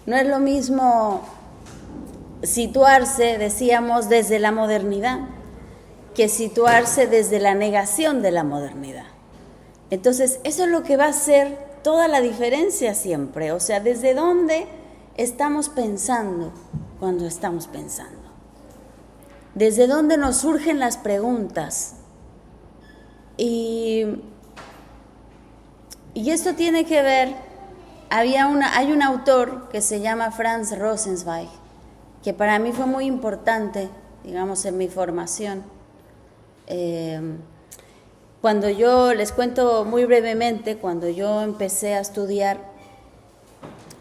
No es lo mismo situarse, decíamos, desde la modernidad, que situarse desde la negación de la modernidad. Entonces, eso es lo que va a hacer toda la diferencia siempre. O sea, desde dónde estamos pensando cuando estamos pensando. Desde dónde nos surgen las preguntas. Y esto tiene que ver, hay un autor que se llama Franz Rosenzweig, que para mí fue muy importante, digamos, en mi formación. Cuando yo, les cuento muy brevemente, cuando yo empecé a estudiar,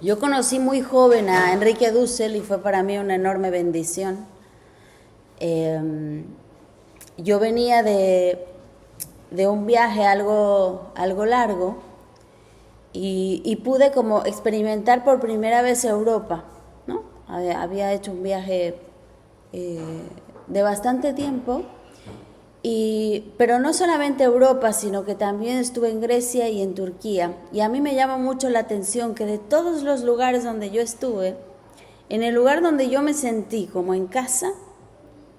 yo conocí muy joven a Enrique Dussel y fue para mí una enorme bendición. Yo venía de un viaje algo largo y pude como experimentar por primera vez Europa, ¿no? Había hecho un viaje de bastante tiempo, pero no solamente Europa, sino que también estuve en Grecia y en Turquía. Y a mí me llama mucho la atención que de todos los lugares donde yo estuve, en el lugar donde yo me sentí como en casa,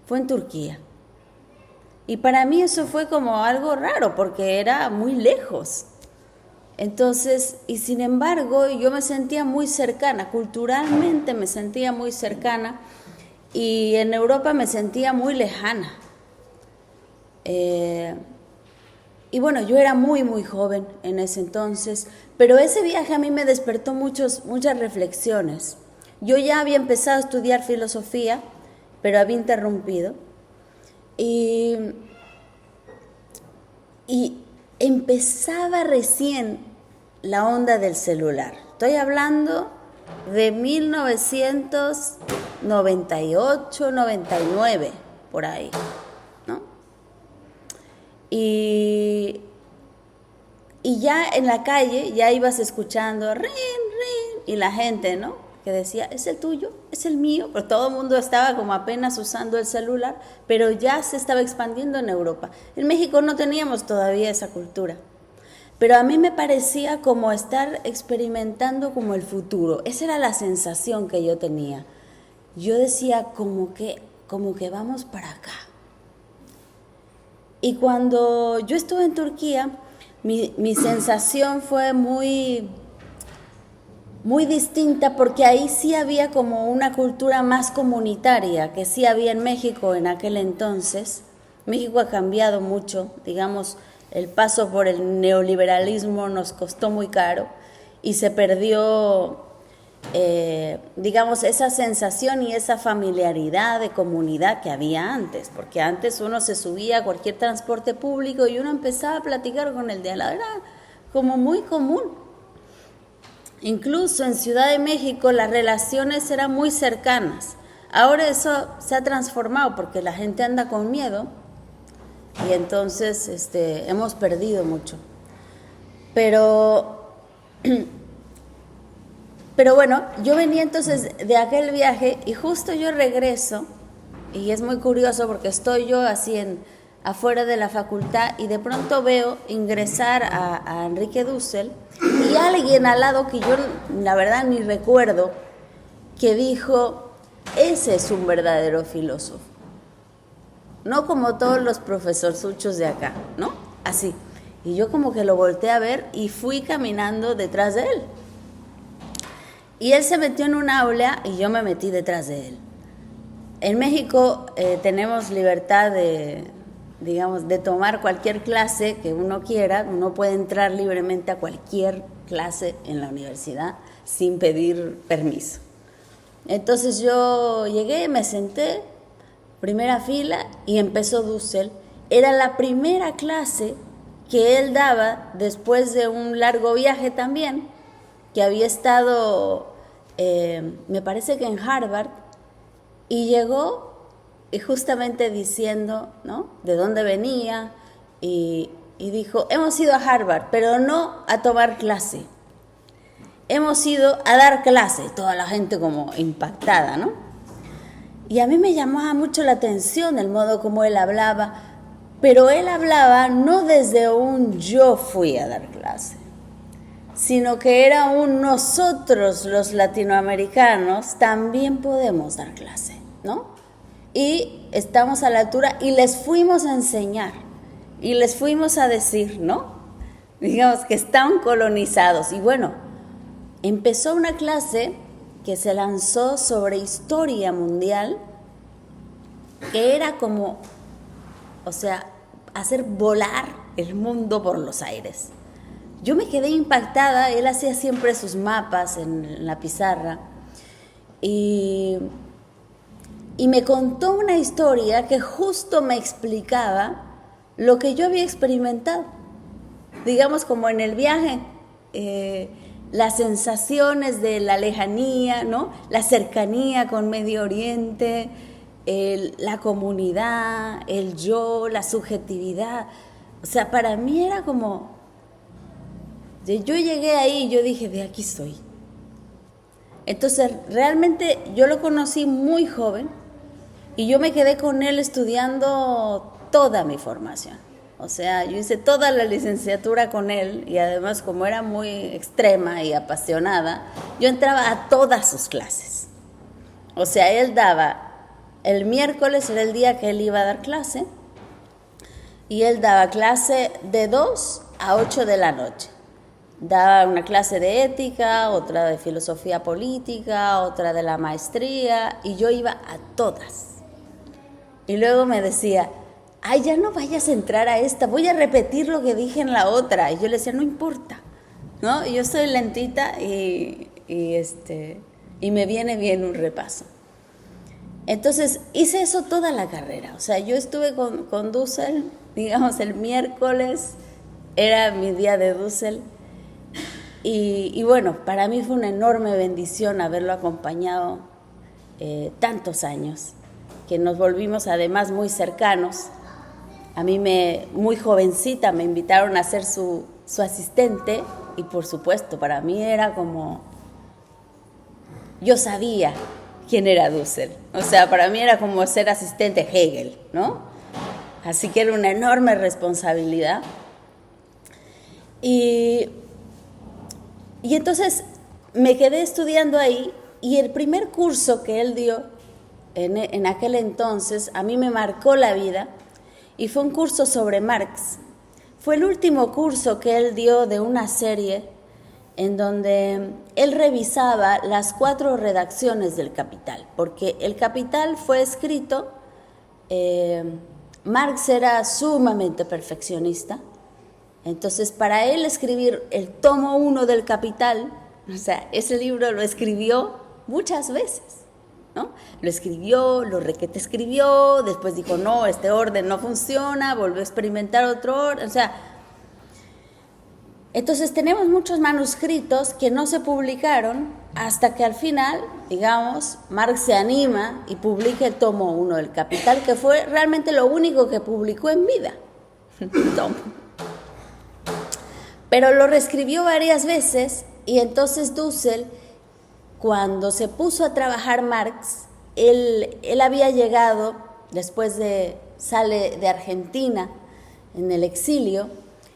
fue en Turquía. Y para mí eso fue como algo raro, porque era muy lejos. Entonces, y sin embargo, yo me sentía muy cercana, culturalmente me sentía muy cercana, y en Europa me sentía muy lejana. Y bueno, yo era muy joven en ese entonces, pero ese viaje a mí me despertó muchas reflexiones. Yo ya había empezado a estudiar filosofía, pero había interrumpido. Y empezaba recién la onda del celular. Estoy hablando de 1998, 99, por ahí, ¿no? Y ya en la calle ya ibas escuchando rin, rin, y la gente, ¿no? Que decía, ¿es el tuyo? ¿Es el mío? Pero todo el mundo estaba como apenas usando el celular, pero ya se estaba expandiendo en Europa. En México no teníamos todavía esa cultura, pero a mí me parecía como estar experimentando como el futuro. Esa era la sensación que yo tenía. Yo decía como que vamos para acá. Y cuando yo estuve en Turquía, mi sensación fue muy distinta, porque ahí sí había como una cultura más comunitaria que sí había en México en aquel entonces. México ha cambiado mucho, digamos, el paso por el neoliberalismo nos costó muy caro y se perdió, digamos, esa sensación y esa familiaridad de comunidad que había antes, porque antes uno se subía a cualquier transporte público y uno empezaba a platicar con el de al lado, era como muy común. Incluso en Ciudad de México las relaciones eran muy cercanas. Ahora eso se ha transformado porque la gente anda con miedo y entonces hemos perdido mucho. Pero bueno, yo venía entonces de aquel viaje y justo yo regreso, y es muy curioso porque estoy yo así afuera de la facultad y de pronto veo ingresar a Enrique Dussel y alguien al lado que yo la verdad ni recuerdo, que dijo, ese es un verdadero filósofo. No como todos los profesorzuchos de acá, ¿no? Así. Y yo como que lo volteé a ver y fui caminando detrás de él. Y él se metió en un aula y yo me metí detrás de él. En México tenemos libertad de tomar cualquier clase que uno quiera. Uno puede entrar libremente a cualquier clase en la universidad sin pedir permiso. Entonces yo llegué, me senté, primera fila, y empezó Dussel. Era la primera clase que él daba después de un largo viaje también, que había estado, me parece que en Harvard, y llegó y justamente diciendo, ¿no?, de dónde venía, y dijo, hemos ido a Harvard, pero no a tomar clase, hemos ido a dar clase. Toda la gente como impactada, ¿no? Y a mí me llamaba mucho la atención el modo como él hablaba, pero él hablaba no desde un yo fui a dar clase, sino que era un nosotros los latinoamericanos también podemos dar clase, ¿no? Y estamos a la altura y les fuimos a enseñar y les fuimos a decir, ¿no? Digamos que están colonizados. Y bueno, empezó una clase que se lanzó sobre historia mundial, que era como, o sea, hacer volar el mundo por los aires. Yo me quedé impactada. Él hacía siempre sus mapas en la pizarra y me contó una historia que justo me explicaba lo que yo había experimentado. Digamos, como en el viaje, las sensaciones de la lejanía, ¿no? La cercanía con Medio Oriente, la comunidad, el yo, la subjetividad. O sea, para mí era como... Yo llegué ahí y yo dije, de aquí soy. Entonces, realmente yo lo conocí muy joven y yo me quedé con él estudiando toda mi formación. O sea, yo hice toda la licenciatura con él y además, como era muy extrema y apasionada, yo entraba a todas sus clases. O sea, él daba, el miércoles era el día que él iba a dar clase y él daba clase de 2 a 8 de la noche. Daba una clase de ética, otra de filosofía política, otra de la maestría, y yo iba a todas. Y luego me decía, ay, ya no vayas a entrar a esta, voy a repetir lo que dije en la otra. Y yo le decía, no importa, ¿no? Yo soy lentita y me viene bien un repaso. Entonces, hice eso toda la carrera. O sea, yo estuve con Dussel, digamos, el miércoles era mi día de Dussel. Y bueno, para mí fue una enorme bendición haberlo acompañado tantos años, que nos volvimos además muy cercanos. A mí muy jovencita me invitaron a ser su asistente y por supuesto para mí era como, yo sabía quién era Dussel, o sea, para mí era como ser asistente Hegel, ¿no? Así que era una enorme responsabilidad. Y entonces me quedé estudiando ahí y el primer curso que él dio en aquel entonces a mí me marcó la vida y fue un curso sobre Marx. Fue el último curso que él dio de una serie en donde él revisaba las 4 redacciones del Capital, porque el Capital fue escrito, Marx era sumamente perfeccionista. Entonces, para él escribir el tomo 1 del Capital, o sea, ese libro lo escribió muchas veces, ¿no? Lo escribió, lo requete escribió, después dijo, no, este orden no funciona, volvió a experimentar otro orden, o sea... Entonces, tenemos muchos manuscritos que no se publicaron hasta que al final, digamos, Marx se anima y publica el tomo 1 del Capital, que fue realmente lo único que publicó en vida. Tomo. Pero lo reescribió varias veces y entonces Dussel, cuando se puso a trabajar Marx, él había llegado, sale de Argentina en el exilio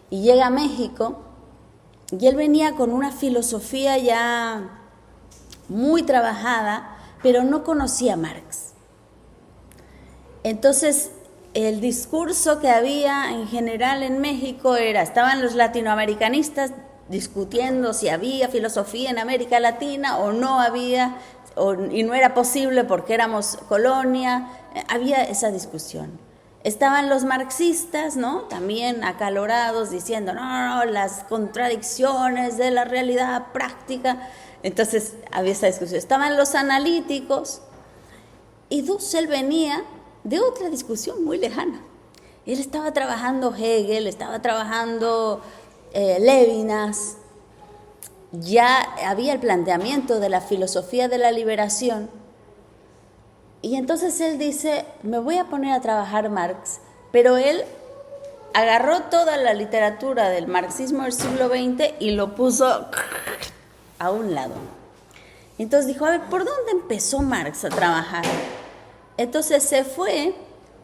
y llega a México y él venía con una filosofía ya muy trabajada, pero no conocía a Marx. Entonces, el discurso que había en general en México estaban los latinoamericanistas discutiendo si había filosofía en América Latina o no había, y no era posible porque éramos colonia, había esa discusión. Estaban los marxistas, ¿no? También acalorados diciendo, no, las contradicciones de la realidad práctica. Entonces había esa discusión. Estaban los analíticos y Dussel venía de otra discusión muy lejana. Él estaba trabajando Hegel, estaba trabajando Levinas, ya había el planteamiento de la filosofía de la liberación, y entonces él dice, me voy a poner a trabajar Marx, pero él agarró toda la literatura del marxismo del siglo XX y lo puso a un lado. Entonces dijo, a ver, ¿por dónde empezó Marx a trabajar? Entonces se fue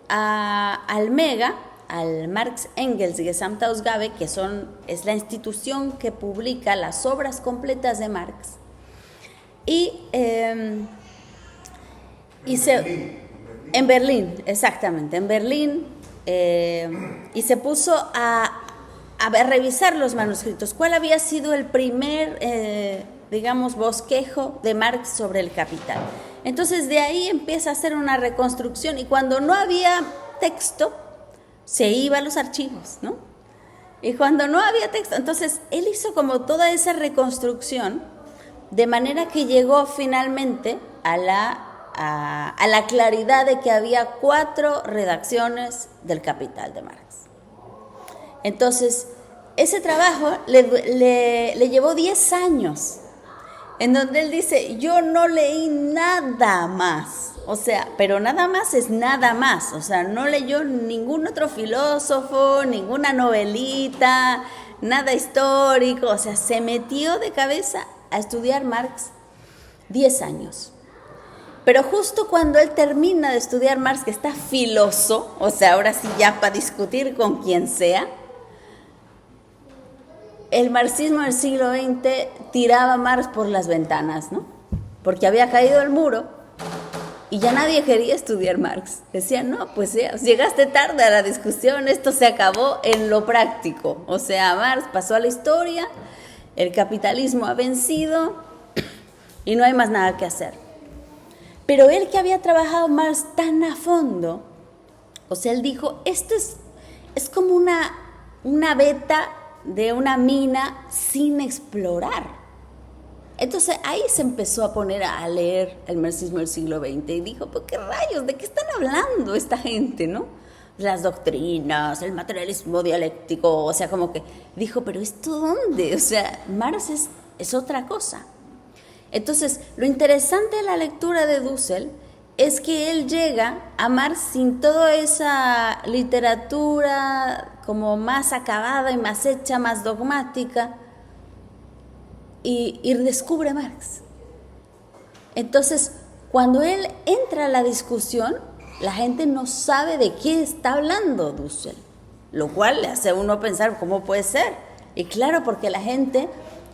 al Mega al Marx Engels Gesamtausgabe, que es la institución que publica las obras completas de Marx. En Berlín, exactamente, en Berlín, y se puso a revisar los manuscritos. ¿Cuál había sido el primer, bosquejo de Marx sobre el Capital? Entonces de ahí empieza a hacer una reconstrucción, y cuando no había texto, se iba a los archivos, ¿no? Y cuando no había texto, entonces él hizo como toda esa reconstrucción, de manera que llegó finalmente a la claridad de que había 4 redacciones del Capital de Marx. Entonces, ese trabajo le llevó 10 años, en donde él dice, yo no leí nada más, o sea, pero nada más es nada más, o sea, no leyó ningún otro filósofo, ninguna novelita, nada histórico, o sea, se metió de cabeza a estudiar Marx 10 años. Pero justo cuando él termina de estudiar Marx, que está filoso, o sea, ahora sí ya para discutir con quien sea, el marxismo del siglo XX tiraba a Marx por las ventanas, ¿no? Porque había caído el muro y ya nadie quería estudiar Marx. Decían, no, pues ya, llegaste tarde a la discusión, esto se acabó en lo práctico. O sea, Marx pasó a la historia, el capitalismo ha vencido y no hay más nada que hacer. Pero él, que había trabajado Marx tan a fondo, o sea, él dijo, esto es como una veta de una mina sin explorar. Entonces ahí se empezó a poner a leer el marxismo del siglo XX y dijo, pues qué rayos, ¿de qué están hablando esta gente, no? Las doctrinas, el materialismo dialéctico, o sea, como que dijo, pero ¿esto dónde? O sea, Marx es otra cosa. Entonces, lo interesante de la lectura de Dussel es que él llega a Marx sin toda esa literatura como más acabada y más hecha, más dogmática, y descubre Marx. Entonces, cuando él entra a la discusión, la gente no sabe de qué está hablando Dussel, lo cual le hace a uno pensar cómo puede ser. Y claro, porque la gente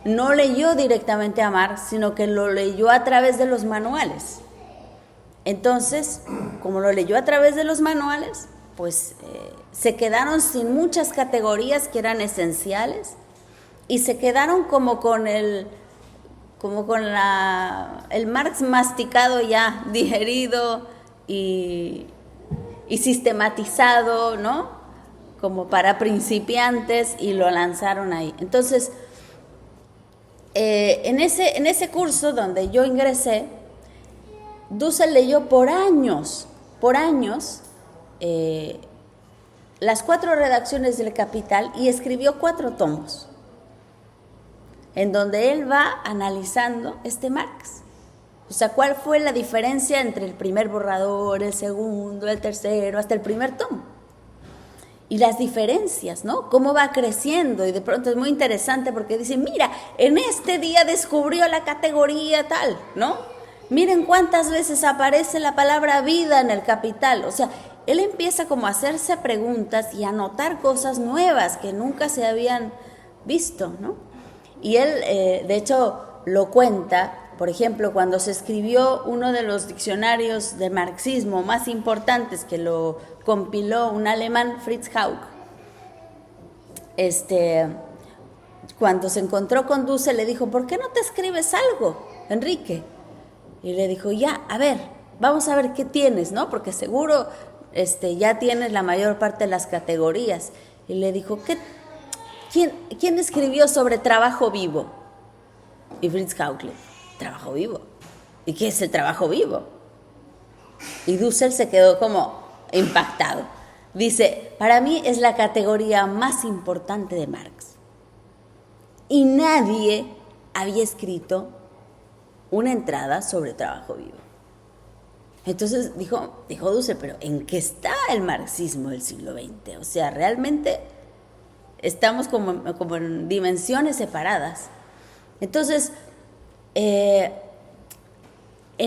no leyó directamente a Marx, sino que lo leyó a través de los manuales. Entonces, como lo leyó a través de los manuales, pues se quedaron sin muchas categorías que eran esenciales y se quedaron como con el Marx masticado ya, digerido y sistematizado, ¿no? Como para principiantes, y lo lanzaron ahí. Entonces, en ese curso donde yo ingresé, Dussel leyó por años, las 4 redacciones del Capital y escribió 4 tomos, en donde él va analizando Marx. O sea, ¿cuál fue la diferencia entre el primer borrador, el segundo, el tercero, hasta el primer tomo? Y las diferencias, ¿no? Cómo va creciendo, y de pronto es muy interesante porque dice, mira, en este día descubrió la categoría tal, ¿no? Miren cuántas veces aparece la palabra vida en el Capital. O sea, él empieza como a hacerse preguntas y a notar cosas nuevas que nunca se habían visto, ¿no? Y él, de hecho, lo cuenta, por ejemplo, cuando se escribió uno de los diccionarios de marxismo más importantes, que lo compiló un alemán, Fritz Haug. Cuando se encontró con Dussel, le dijo, ¿por qué no te escribes algo, Enrique? Y le dijo, ya, a ver, vamos a ver qué tienes, ¿no? Porque seguro ya tienes la mayor parte de las categorías. Y le dijo, ¿quién escribió sobre trabajo vivo? Y Fritz Haug, ¿trabajo vivo? ¿Y qué es el trabajo vivo? Y Dussel se quedó como impactado. Dice, para mí es la categoría más importante de Marx. Y nadie había escrito una entrada sobre trabajo vivo. Entonces dijo Dussel, pero ¿en qué está el marxismo del siglo XX? O sea, realmente estamos como en dimensiones separadas. Entonces, en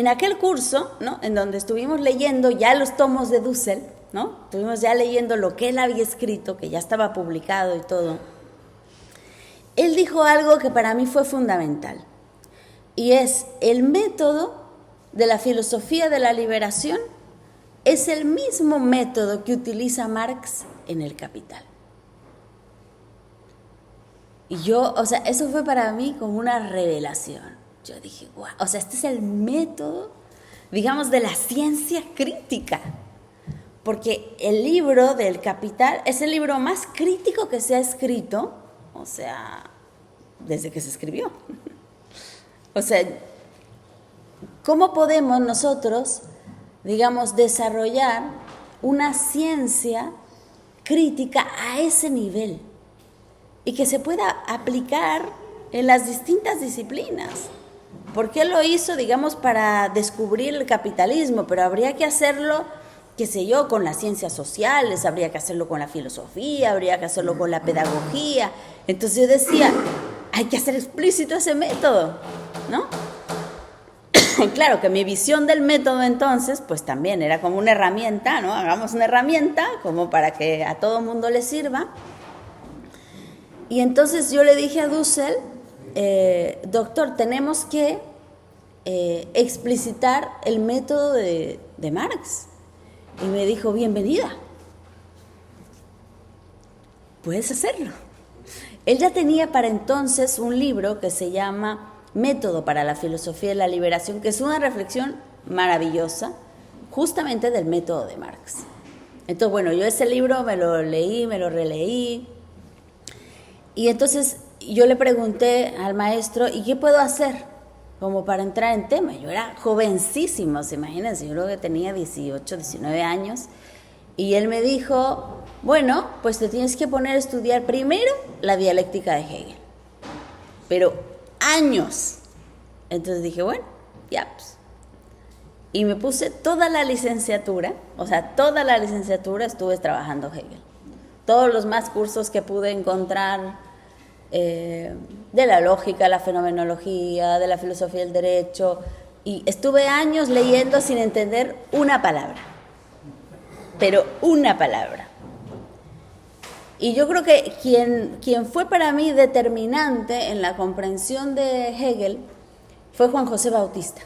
aquel curso, ¿no?, en donde estuvimos leyendo ya los tomos de Dussel, ¿no? Estuvimos ya leyendo lo que él había escrito, que ya estaba publicado y todo. Él dijo algo que para mí fue fundamental, y es: el método de la filosofía de la liberación es el mismo método que utiliza Marx en El Capital. Y yo, o sea, eso fue para mí como una revelación. Yo dije, wow, o sea, este es el método, digamos, de la ciencia crítica. Porque el libro del Capital es el libro más crítico que se ha escrito, o sea, desde que se escribió. O sea, ¿cómo podemos nosotros, digamos, desarrollar una ciencia crítica a ese nivel y que se pueda aplicar en las distintas disciplinas? Porque él lo hizo, digamos, para descubrir el capitalismo, pero habría que hacerlo, qué sé yo, con las ciencias sociales, habría que hacerlo con la filosofía, habría que hacerlo con la pedagogía. Entonces yo decía, hay que hacer explícito ese método, ¿no? Claro que mi visión del método entonces, pues también era como una herramienta, ¿no? Hagamos una herramienta como para que a todo mundo le sirva. Y entonces yo le dije a Dussel, doctor, tenemos que explicitar el método de Marx. Y me dijo, bienvenida, puedes hacerlo. Él ya tenía para entonces un libro que se llama Método para la filosofía de la liberación, que es una reflexión maravillosa justamente del método de Marx. Entonces, bueno, yo ese libro me lo leí, me lo releí, y entonces yo le pregunté al maestro, ¿y qué puedo hacer como para entrar en tema? Yo era jovencísima, imagínense, yo creo que tenía 18, 19 años, y él me dijo, bueno, pues te tienes que poner a estudiar primero la dialéctica de Hegel, pero años. Entonces dije, bueno, ya pues. Y me puse toda la licenciatura, o sea, toda la licenciatura estuve trabajando Hegel. Todos los más cursos que pude encontrar, de la lógica, la fenomenología, de la filosofía del derecho, y estuve años leyendo sin entender una palabra, pero una palabra. Y yo creo que quien fue para mí determinante en la comprensión de Hegel fue Juan José Bautista,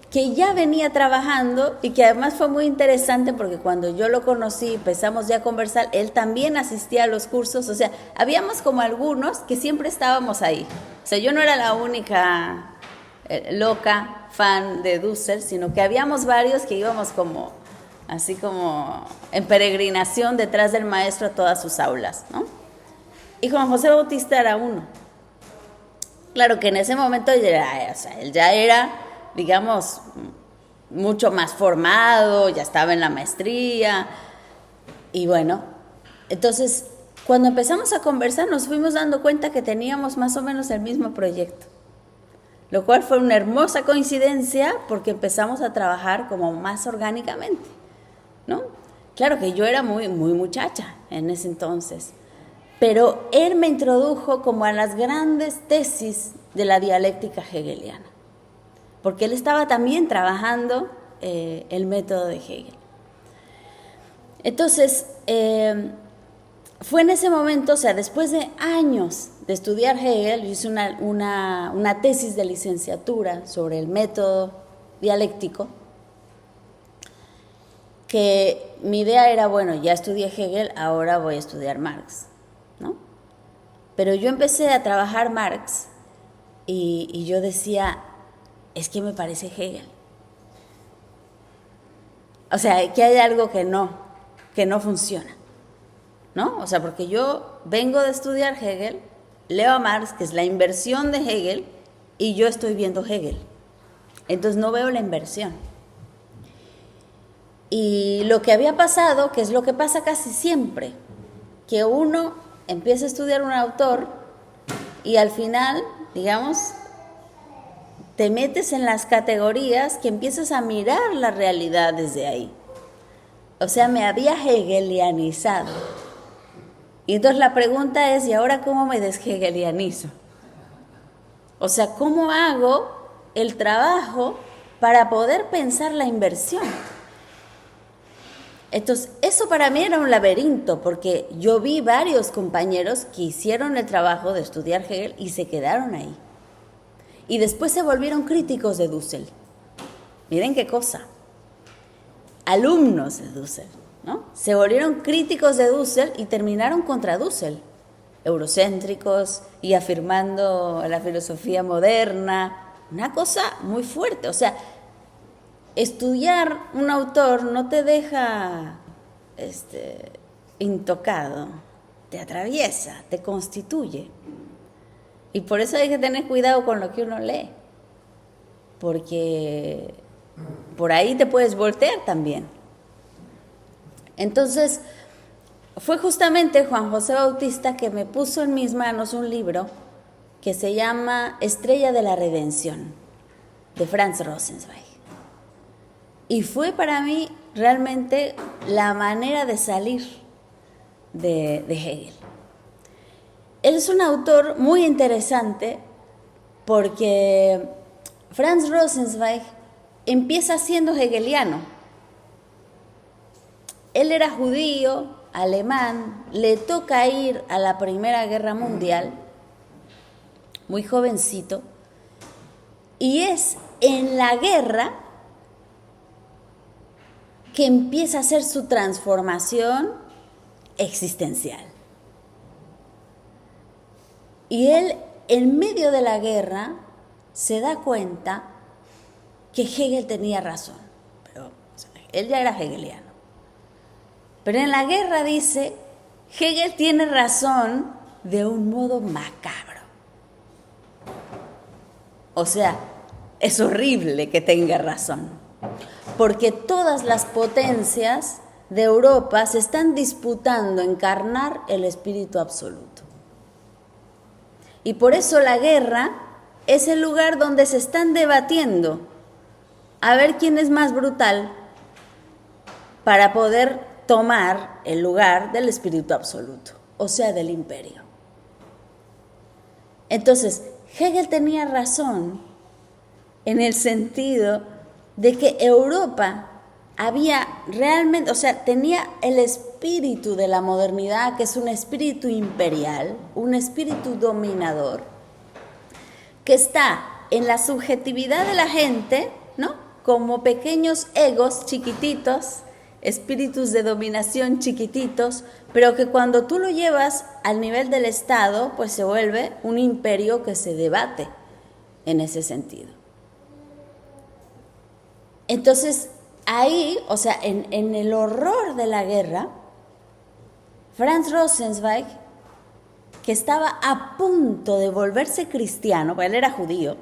que ya venía trabajando y que además fue muy interesante porque cuando yo lo conocí, empezamos ya a conversar, él también asistía a los cursos, o sea, habíamos como algunos que siempre estábamos ahí. O sea, yo no era la única loca fan de Dussel, sino que habíamos varios que íbamos como, así como en peregrinación detrás del maestro a todas sus aulas, ¿no? Y Juan José Bautista era uno. Claro que en ese momento él ya era, digamos, mucho más formado, ya estaba en la maestría, y bueno, entonces cuando empezamos a conversar nos fuimos dando cuenta que teníamos más o menos el mismo proyecto, lo cual fue una hermosa coincidencia porque empezamos a trabajar como más orgánicamente, ¿no? Claro que yo era muy muchacha en ese entonces, pero él me introdujo como a las grandes tesis de la dialéctica hegeliana, porque él estaba también trabajando el método de Hegel. Entonces, fue en ese momento, o sea, después de años de estudiar Hegel, yo hice una tesis de licenciatura sobre el método dialéctico, que mi idea era, bueno, ya estudié Hegel, ahora voy a estudiar Marx, ¿no? Pero yo empecé a trabajar Marx y yo decía, es que me parece Hegel. O sea, que hay algo que no funciona, ¿no? O sea, porque yo vengo de estudiar Hegel, leo a Marx, que es la inversión de Hegel, y yo estoy viendo Hegel. Entonces no veo la inversión. Y lo que había pasado, que es lo que pasa casi siempre, que uno empieza a estudiar un autor y al final, digamos, te metes en las categorías que empiezas a mirar la realidad desde ahí. O sea, me había hegelianizado. Y entonces la pregunta es, ¿y ahora cómo me deshegelianizo? O sea, ¿cómo hago el trabajo para poder pensar la inversión? Entonces, eso para mí era un laberinto, porque yo vi varios compañeros que hicieron el trabajo de estudiar Hegel y se quedaron ahí. Y después se volvieron críticos de Dussel. Miren qué cosa. Alumnos de Dussel, ¿no? Se volvieron críticos de Dussel y terminaron contra Dussel. Eurocéntricos y afirmando la filosofía moderna. Una cosa muy fuerte. O sea, estudiar un autor no te deja intocado, te atraviesa, te constituye. Y por eso hay que tener cuidado con lo que uno lee, porque por ahí te puedes voltear también. Entonces, fue justamente Juan José Bautista que me puso en mis manos un libro que se llama Estrella de la Redención, de Franz Rosenzweig. Y fue para mí realmente la manera de salir de Hegel. Él es un autor muy interesante porque Franz Rosenzweig empieza siendo hegeliano. Él era judío, alemán, le toca ir a la Primera Guerra Mundial, muy jovencito, y es en la guerra que empieza a hacer su transformación existencial. Y él, en medio de la guerra, se da cuenta que Hegel tenía razón. Pero él ya era hegeliano. Pero en la guerra dice, Hegel tiene razón de un modo macabro. O sea, es horrible que tenga razón, porque todas las potencias de Europa se están disputando encarnar el espíritu absoluto. Y por eso la guerra es el lugar donde se están debatiendo a ver quién es más brutal para poder tomar el lugar del espíritu absoluto, o sea, del imperio. Entonces, Hegel tenía razón en el sentido de que Europa había realmente, o sea, tenía el espíritu de la modernidad, que es un espíritu imperial, un espíritu dominador, que está en la subjetividad de la gente, ¿no? Como pequeños egos chiquititos, espíritus de dominación chiquititos, pero que cuando tú lo llevas al nivel del Estado, pues se vuelve un imperio que se debate en ese sentido. Entonces, ahí, o sea, en el horror de la guerra, Franz Rosenzweig, que estaba a punto de volverse cristiano, porque él era judío,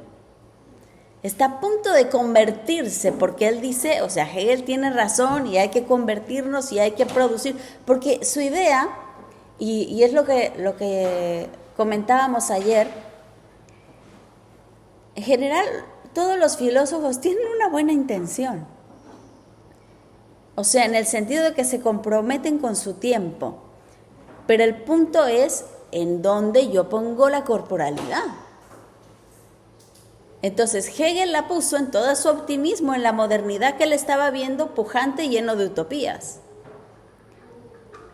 está a punto de convertirse, porque él dice, o sea, Hegel tiene razón y hay que convertirnos y hay que producir, porque su idea, y es lo que comentábamos ayer, en general todos los filósofos tienen una buena intención. O sea, en el sentido de que se comprometen con su tiempo. Pero el punto es en dónde yo pongo la corporalidad. Entonces Hegel la puso en todo su optimismo, en la modernidad que él estaba viendo pujante y lleno de utopías.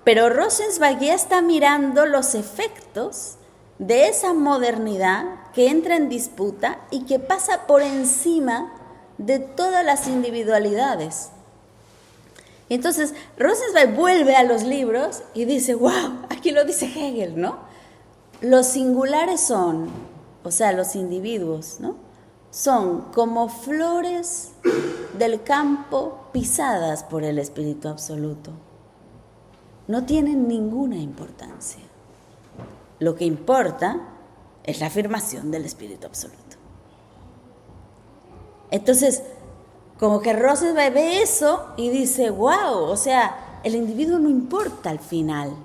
Pero Rosenzweig ya está mirando los efectos de esa modernidad que entra en disputa y que pasa por encima de todas las individualidades. Entonces, Rosenzweig vuelve a los libros y dice, wow, aquí lo dice Hegel, ¿no? Los singulares son, o sea, los individuos, ¿no? Son como flores del campo pisadas por el espíritu absoluto. No tienen ninguna importancia. Lo que importa es la afirmación del espíritu absoluto. Entonces, como que Rosenzweig ve eso y dice, wow, o sea, el individuo no importa al final.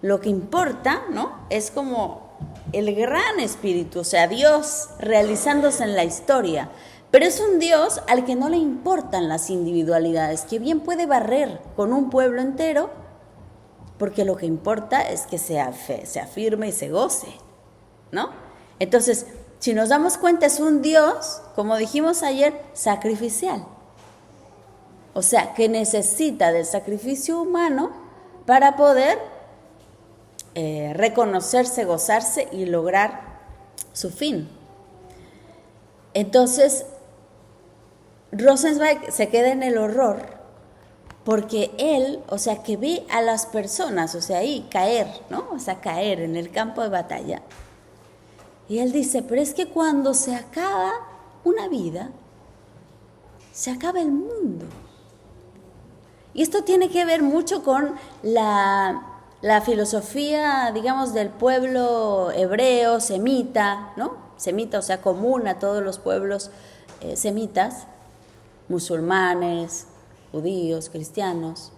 Lo que importa, ¿no? Es como el gran espíritu, o sea, Dios realizándose en la historia. Pero es un Dios al que no le importan las individualidades, que bien puede barrer con un pueblo entero, porque lo que importa es que se afirme y se goce, ¿no? Entonces, si nos damos cuenta, es un Dios, como dijimos ayer, sacrificial. O sea, que necesita del sacrificio humano para poder reconocerse, gozarse y lograr su fin. Entonces, Rosenzweig se queda en el horror porque él, o sea, que ve a las personas, o sea, ahí caer, ¿no? O sea, caer en el campo de batalla. Y él dice, pero es que cuando se acaba una vida, se acaba el mundo. Y esto tiene que ver mucho con la filosofía, digamos, del pueblo hebreo, semita, ¿no? Semita, o sea, común a todos los pueblos semitas, musulmanes, judíos, cristianos,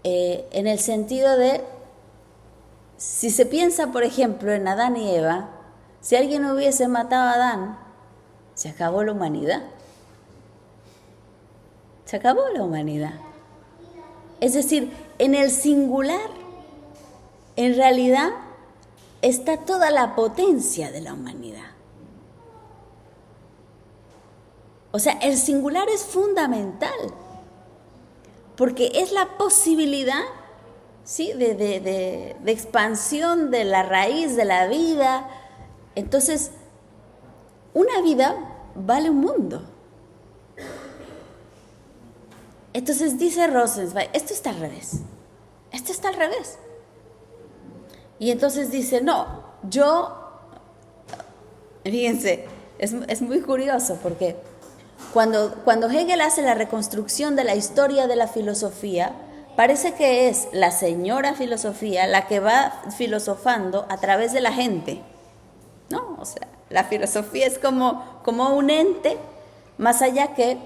en el sentido de, si se piensa, por ejemplo, en Adán y Eva, si alguien hubiese matado a Adán, se acabó la humanidad. Se acabó la humanidad. Es decir, en el singular, en realidad, está toda la potencia de la humanidad. O sea, el singular es fundamental, porque es la posibilidad, ¿sí?, de expansión de la raíz de la vida. Entonces, una vida vale un mundo. Entonces dice Rosenzweig, esto está al revés. Esto está al revés. Y entonces dice, no, fíjense, es muy curioso porque cuando Hegel hace la reconstrucción de la historia de la filosofía, parece que es la señora filosofía la que va filosofando a través de la gente, ¿no? O sea, la filosofía es como un ente, más allá que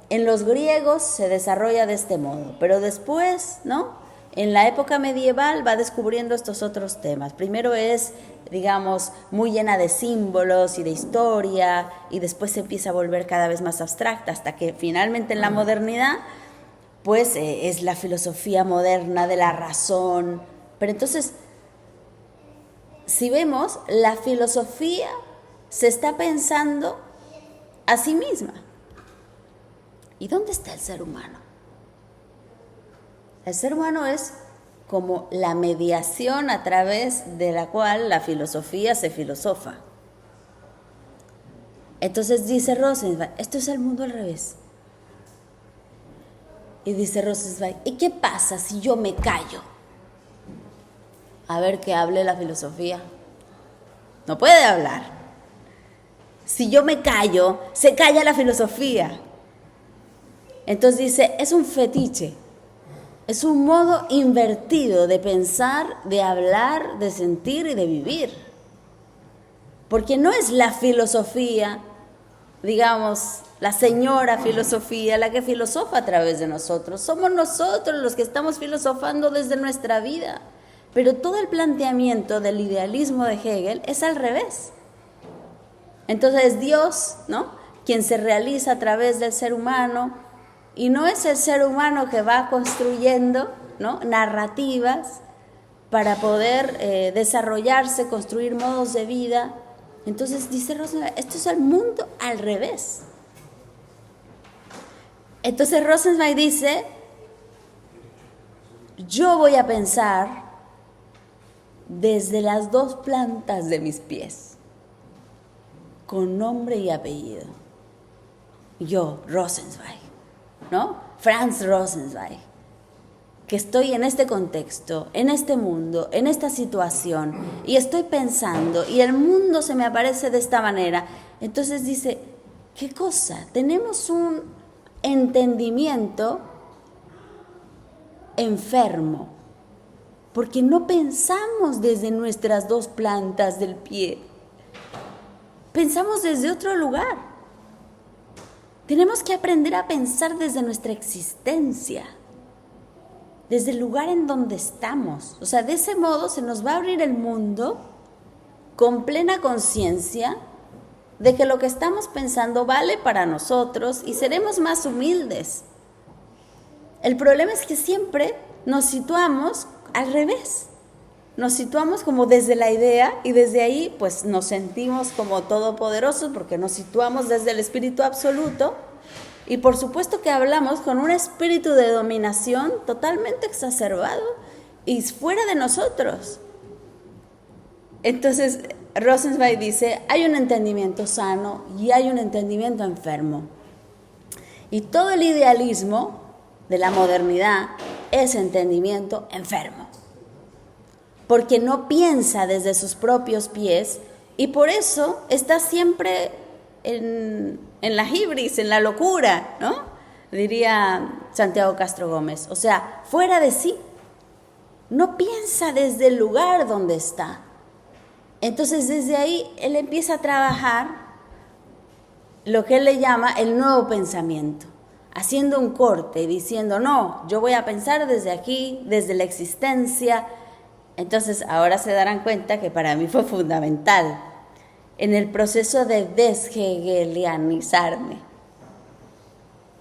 en los griegos se desarrolla de este modo, pero después, ¿no?, en la época medieval va descubriendo estos otros temas. Primero es, digamos, muy llena de símbolos y de historia, y después se empieza a volver cada vez más abstracta, hasta que finalmente en la modernidad, pues es la filosofía moderna de la razón. Pero entonces, si vemos, la filosofía se está pensando a sí misma. ¿Y dónde está el ser humano? El ser humano es como la mediación a través de la cual la filosofía se filosofa. Entonces dice Rosenzweig, esto es el mundo al revés. Y dice Rosenzweig, ¿y qué pasa si yo me callo? A ver que hable la filosofía. No puede hablar. Si yo me callo, se calla la filosofía. Entonces dice, es un fetiche, es un modo invertido de pensar, de hablar, de sentir y de vivir. Porque no es la filosofía, digamos, la señora filosofía, la que filosofa a través de nosotros. Somos nosotros los que estamos filosofando desde nuestra vida. Pero todo el planteamiento del idealismo de Hegel es al revés. Entonces Dios, ¿no?, quien se realiza a través del ser humano, y no es el ser humano que va construyendo, ¿no?, narrativas para poder desarrollarse, construir modos de vida. Entonces dice Rosenzweig, esto es el mundo al revés. Entonces Rosenzweig dice, yo voy a pensar desde las dos plantas de mis pies, con nombre y apellido. Yo, Rosenzweig, ¿no? Franz Rosenzweig, que estoy en este contexto, en este mundo, en esta situación, y estoy pensando, y el mundo se me aparece de esta manera. Entonces dice, ¿qué cosa? Tenemos un entendimiento enfermo, porque no pensamos desde nuestras dos plantas del pie, pensamos desde otro lugar. Tenemos que aprender a pensar desde nuestra existencia, desde el lugar en donde estamos. O sea, de ese modo se nos va a abrir el mundo con plena conciencia de que lo que estamos pensando vale para nosotros y seremos más humildes. El problema es que siempre nos situamos al revés. Nos situamos como desde la idea y desde ahí pues nos sentimos como todopoderosos porque nos situamos desde el espíritu absoluto, Y por supuesto que hablamos con un espíritu de dominación totalmente exacerbado y fuera de nosotros. Entonces, Rosenzweig dice, hay un entendimiento sano y hay un entendimiento enfermo. Y todo el idealismo de la modernidad es entendimiento enfermo. Porque no piensa desde sus propios pies y por eso está siempre en la hibris, en la locura, ¿no? Diría Santiago Castro Gómez. O sea, fuera de sí. No piensa desde el lugar donde está. Entonces, desde ahí, él empieza a trabajar lo que él le llama el nuevo pensamiento, haciendo un corte y diciendo, no, yo voy a pensar desde aquí, desde la existencia. Entonces, ahora se darán cuenta que para mí fue fundamental en el proceso de deshegelianizarme.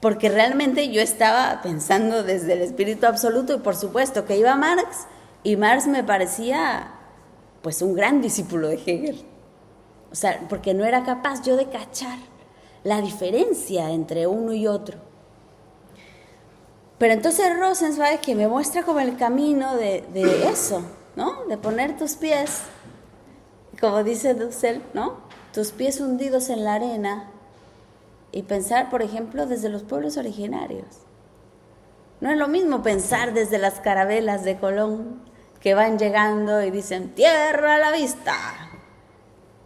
Porque realmente yo estaba pensando desde el espíritu absoluto y por supuesto que iba Marx y Marx me parecía pues un gran discípulo de Hegel. O sea, porque no era capaz yo de cachar la diferencia entre uno y otro. Pero entonces Rosenzweig que me muestra como el camino de eso, ¿no? De poner tus pies, como dice Dussel, ¿no? Tus pies hundidos en la arena y pensar, por ejemplo, desde los pueblos originarios. No es lo mismo pensar desde las carabelas de Colón que van llegando y dicen, tierra a la vista,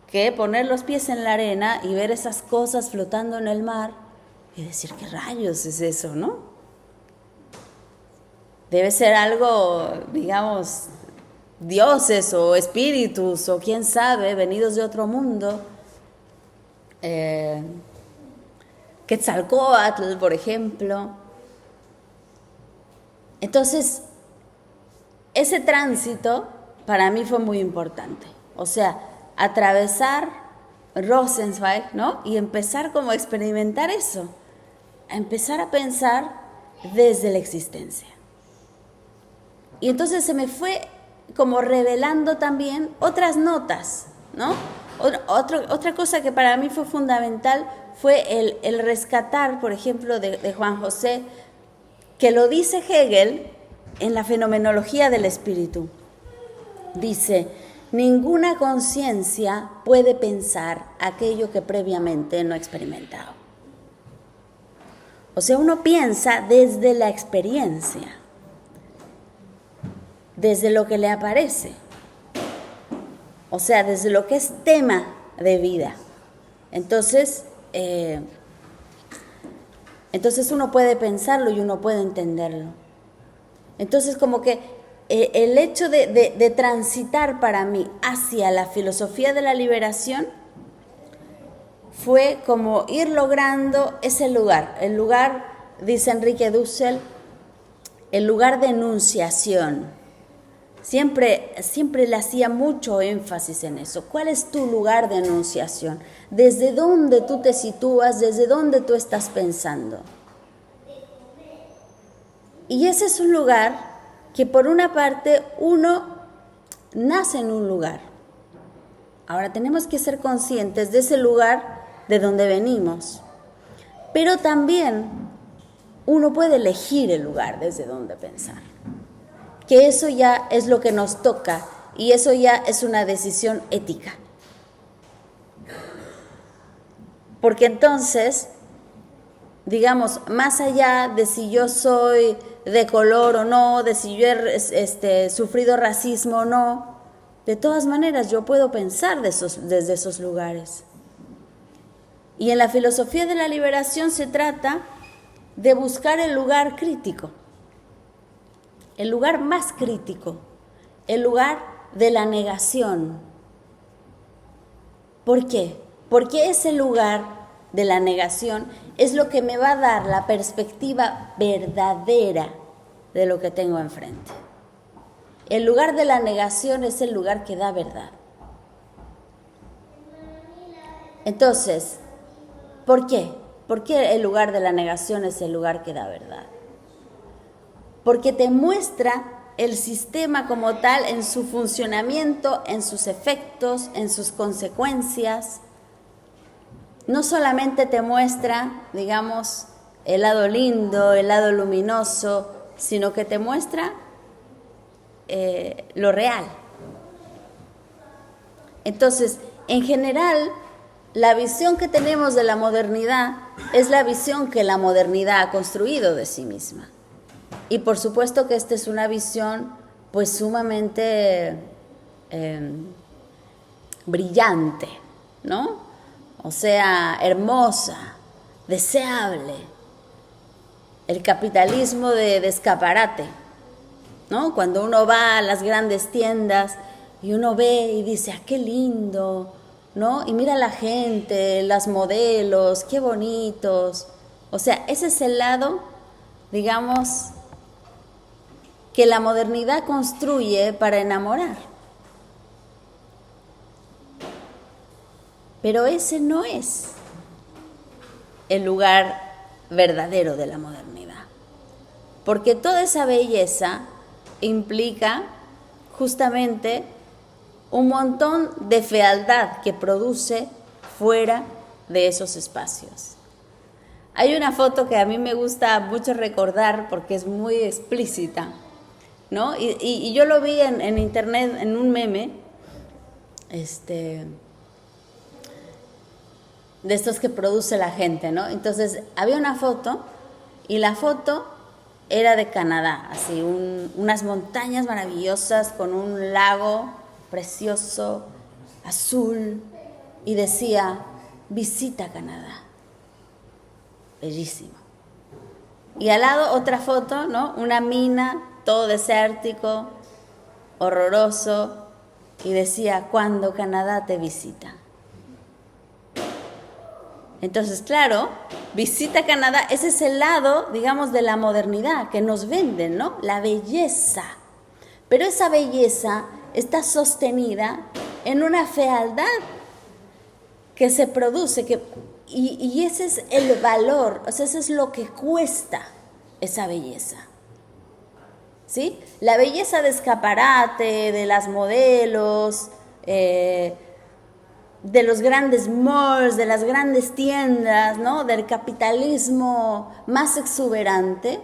que poner los pies en la arena y ver esas cosas flotando en el mar y decir, ¿qué rayos es eso, no? Debe ser algo, digamos, dioses o espíritus o quién sabe, venidos de otro mundo. Quetzalcóatl, por ejemplo. Entonces, ese tránsito para mí fue muy importante. O sea, atravesar Rosenzweig, ¿no? Y empezar como a experimentar eso. A empezar a pensar desde la existencia. Y entonces se me fue como revelando también otras notas, ¿no? Otra cosa que para mí fue fundamental fue el rescatar, por ejemplo, de Juan José, que lo dice Hegel en la fenomenología del espíritu. Dice, ninguna conciencia puede pensar aquello que previamente no ha experimentado. O sea, uno piensa desde la experiencia, desde lo que le aparece, o sea, desde lo que es tema de vida. Entonces uno puede pensarlo y uno puede entenderlo. Entonces como que el hecho de transitar para mí hacia la filosofía de la liberación fue como ir logrando ese lugar, el lugar, dice Enrique Dussel, el lugar de enunciación. Siempre le hacía mucho énfasis en eso. ¿Cuál es tu lugar de enunciación? ¿Desde dónde tú te sitúas? ¿Desde dónde tú estás pensando? Y ese es un lugar que por una parte uno nace en un lugar. Ahora tenemos que ser conscientes de ese lugar de donde venimos. Pero también uno puede elegir el lugar desde donde pensar. Que eso ya es lo que nos toca y eso ya es una decisión ética. Porque entonces, digamos, más allá de si yo soy de color o no, de si yo he sufrido racismo o no, de todas maneras yo puedo pensar desde esos lugares. Y en la filosofía de la liberación se trata de buscar el lugar crítico. El lugar más crítico, el lugar de la negación. ¿Por qué? Porque ese lugar de la negación es lo que me va a dar la perspectiva verdadera de lo que tengo enfrente. El lugar de la negación es el lugar que da verdad. Entonces, ¿por qué? ¿Por qué el lugar de la negación es el lugar que da verdad? Porque te muestra el sistema como tal en su funcionamiento, en sus efectos, en sus consecuencias. No solamente te muestra, digamos, el lado lindo, el lado luminoso, sino que te muestra lo real. Entonces, en general, la visión que tenemos de la modernidad es la visión que la modernidad ha construido de sí misma. Y por supuesto que esta es una visión pues sumamente brillante, ¿no? O sea, hermosa, deseable. El capitalismo de escaparate, ¿no? Cuando uno va a las grandes tiendas y uno ve y dice, ¡ah, qué lindo!, ¿no? Y mira la gente, las modelos, qué bonitos. O sea, ese es el lado, digamos, que la modernidad construye para enamorar. Pero ese no es el lugar verdadero de la modernidad. Porque toda esa belleza implica justamente un montón de fealdad que produce fuera de esos espacios. Hay una foto que a mí me gusta mucho recordar porque es muy explícita, ¿no? Y yo lo vi en internet, en un meme, de estos que produce la gente, ¿no? Entonces, había una foto y la foto era de Canadá, así, unas montañas maravillosas con un lago precioso, azul, y decía, visita Canadá. Bellísimo. Y al lado otra foto, ¿no? Una mina, todo desértico, horroroso, y decía, cuando Canadá te visita. Entonces, claro, visita Canadá, ese es el lado, digamos, de la modernidad que nos venden, ¿no? La belleza. Pero esa belleza está sostenida en una fealdad que se produce, y ese es el valor, o sea, ese es lo que cuesta esa belleza. ¿Sí? La belleza de escaparate, de las modelos, de los grandes malls, de las grandes tiendas, ¿no? Del capitalismo más exuberante,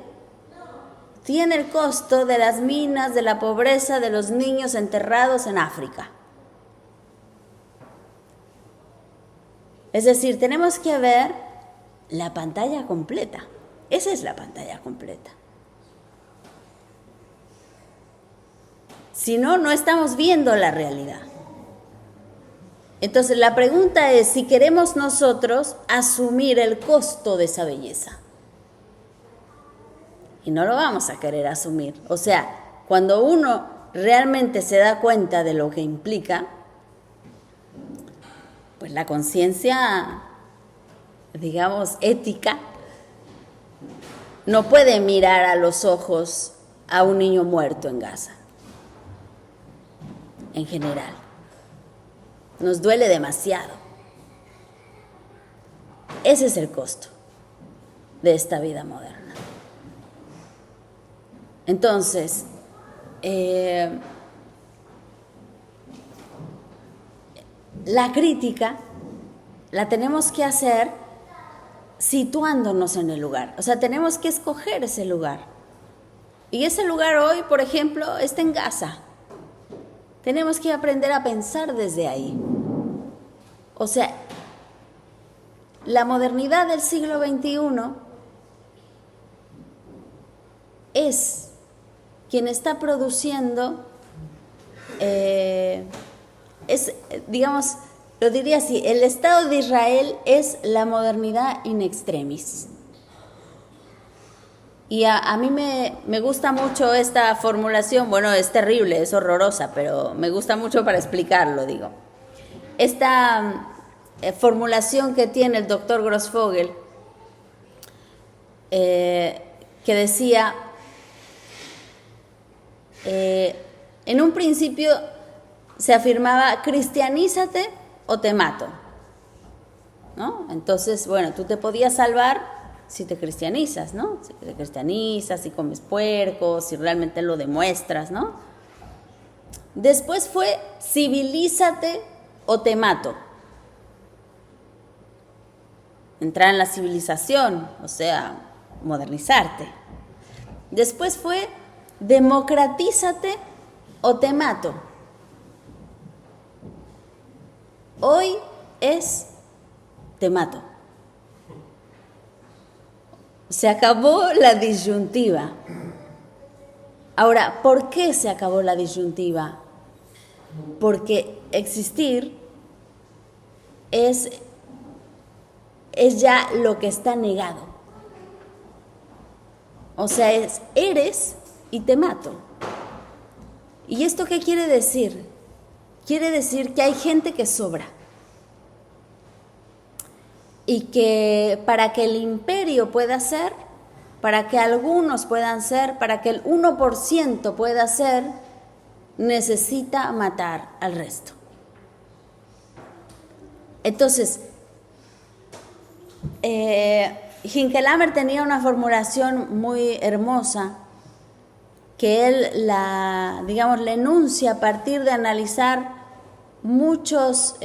tiene el costo de las minas, de la pobreza, de los niños enterrados en África. Es decir, tenemos que ver la pantalla completa. Esa es la pantalla completa. Si no, no estamos viendo la realidad. Entonces, la pregunta es si queremos nosotros asumir el costo de esa belleza. Y no lo vamos a querer asumir. O sea, cuando uno realmente se da cuenta de lo que implica, pues la conciencia, digamos, ética, no puede mirar a los ojos a un niño muerto en Gaza. En general. Nos duele demasiado. Ese es el costo de esta vida moderna. Entonces, la crítica la tenemos que hacer situándonos en el lugar. O sea, tenemos que escoger ese lugar. Y ese lugar hoy, por ejemplo, está en Gaza. Tenemos que aprender a pensar desde ahí. O sea, la modernidad del siglo XXI es quien está produciendo, digamos, lo diría así, el Estado de Israel es la modernidad in extremis. Y a mí me gusta mucho esta formulación, bueno, es terrible, es horrorosa, pero me gusta mucho para explicarlo, digo. Esta formulación que tiene el doctor Grossfogel, que decía, en un principio se afirmaba, cristianízate o te mato, ¿no? Entonces, bueno, tú te podías salvar si te cristianizas, ¿no? Si te cristianizas, si comes puerco, si realmente lo demuestras, ¿no? Después fue, civilízate o te mato. Entrar en la civilización, o sea, modernizarte. Después fue democratízate o te mato. Hoy es te mato. Se acabó la disyuntiva. Ahora, ¿por qué se acabó la disyuntiva? Porque existir es ya lo que está negado. O sea, eres y te mato. ¿Y esto qué quiere decir? Quiere decir que hay gente que sobra. Y que para que el imperio pueda ser, para que algunos puedan ser, para que el 1% pueda ser, necesita matar al resto. Entonces, Hinckelammer tenía una formulación muy hermosa que él la enuncia a partir de analizar muchos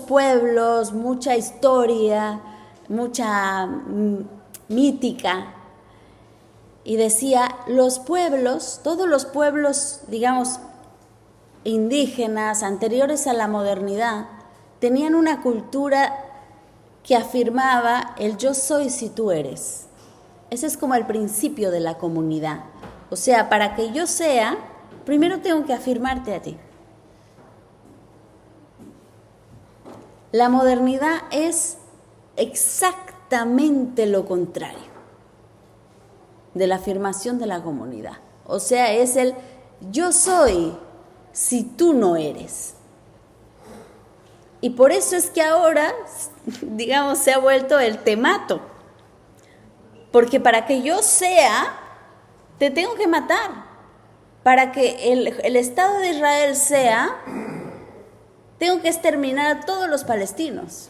pueblos, mucha historia, mucha mítica. Y decía, los pueblos, todos los pueblos, digamos, indígenas, anteriores a la modernidad, tenían una cultura que afirmaba el yo soy si tú eres. Ese es como el principio de la comunidad. O sea, para que yo sea, primero tengo que afirmarte a ti. La modernidad es exactamente lo contrario de la afirmación de la comunidad. O sea, es el yo soy si tú no eres. Y por eso es que ahora, digamos, se ha vuelto el te mato. Porque para que yo sea, te tengo que matar. Para que el Estado de Israel sea, tengo que exterminar a todos los palestinos.